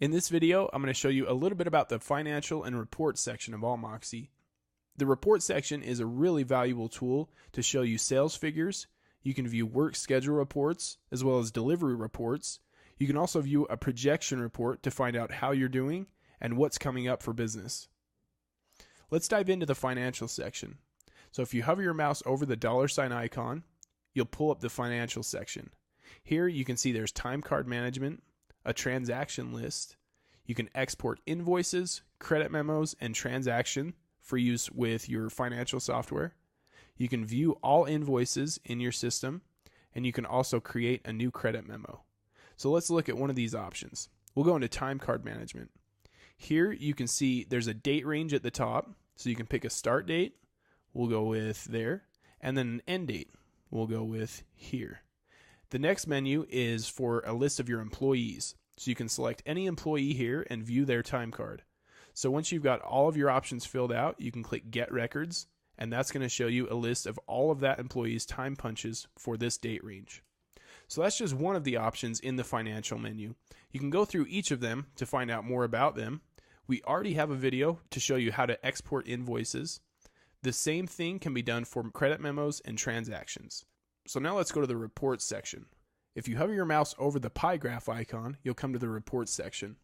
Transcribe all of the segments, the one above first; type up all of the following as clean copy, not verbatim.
In this video, I'm going to show you a little bit about the financial and report section of Allmoxy. The report section is a really valuable tool to show you sales figures. You can view work schedule reports as well as delivery reports. You can also view a projection report to find out how you're doing and what's coming up for business. Let's dive into the financial section. So if you hover your mouse over the $ icon, you'll pull up the financial section. Here you can see there's time card management, a transaction list. You can export invoices, credit memos, and transaction for use with your financial software. You can view all invoices in your system, and you can also create a new credit memo. So let's look at one of these options. We'll go into time card management. Here you can see there's a date range at the top, so you can pick a start date. We'll go with there, and then an end date. We'll go with here. The next menu is for a list of your employees. So you can select any employee here and view their time card. So once you've got all of your options filled out, you can click Get Records, and that's going to show you a list of all of that employee's time punches for this date range. So that's just one of the options in the financial menu. You can go through each of them to find out more about them. We already have a video to show you how to export invoices. The same thing can be done for credit memos and transactions. So now let's go to the reports section. If you hover your mouse over the pie graph icon, you'll come to the reports section.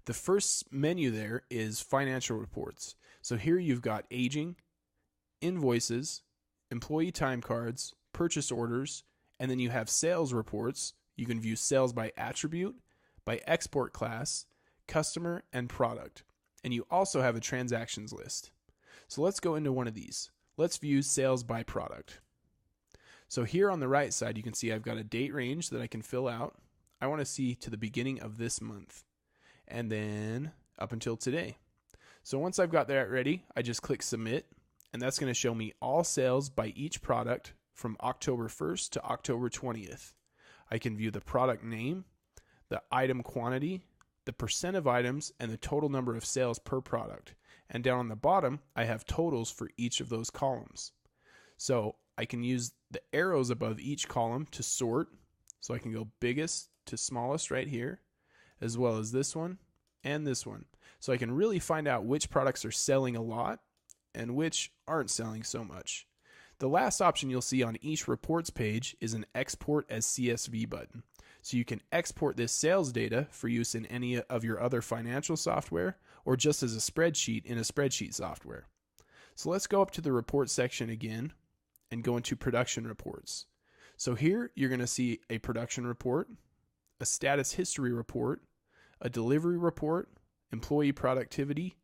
The first menu there is financial reports. So here you've got aging, invoices, employee time cards, purchase orders, and then you have sales reports. You can view sales by attribute, by export class, customer, and product. And you also have a transactions list. So let's go into one of these. Let's view sales by product. So here on the right side, you can see I've got a date range that I can fill out. I want to see to the beginning of this month and then up until today. So once I've got that ready, I just click submit, and that's going to show me all sales by each product from October 1st to October 20th. I can view the product name, the item quantity, the percent of items, and the total number of sales per product. And down on the bottom, I have totals for each of those columns. So I can use the arrows above each column to sort. So I can go biggest to smallest right here, as well as this one and this one. So I can really find out which products are selling a lot and which aren't selling so much. The last option you'll see on each reports page is an export as CSV button. So you can export this sales data for use in any of your other financial software or just as a spreadsheet in a spreadsheet software. So let's go up to the report section again and go into production reports. So here you're going to see a production report, a status history report, a delivery report, employee productivity,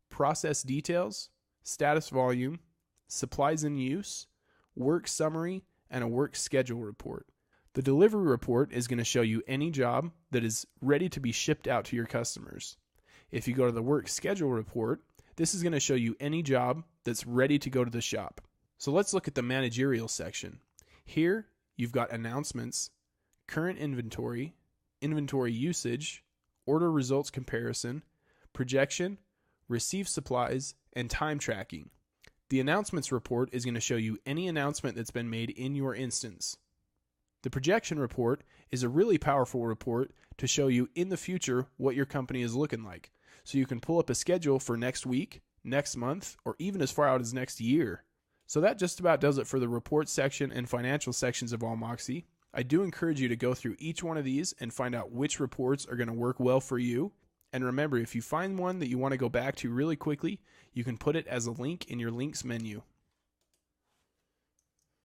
process details, status volume, supplies in use, work summary, and a work schedule report. The delivery report is going to show you any job that is ready to be shipped out to your customers. If you go to the work schedule report, this is going to show you any job that's ready to go to the shop. So let's look at the managerial section. Here you've got announcements, current inventory, inventory usage, order results comparison, projection, received supplies, and time tracking. The announcements report is going to show you any announcement that's been made in your instance. The projection report is a really powerful report to show you in the future what your company is looking like. So you can pull up a schedule for next week, next month, or even as far out as next year. So that just about does it for the report section and financial sections of Allmoxy. I do encourage you to go through each one of these and find out which reports are going to work well for you. And remember, if you find one that you want to go back to really quickly, you can put it as a link in your links menu.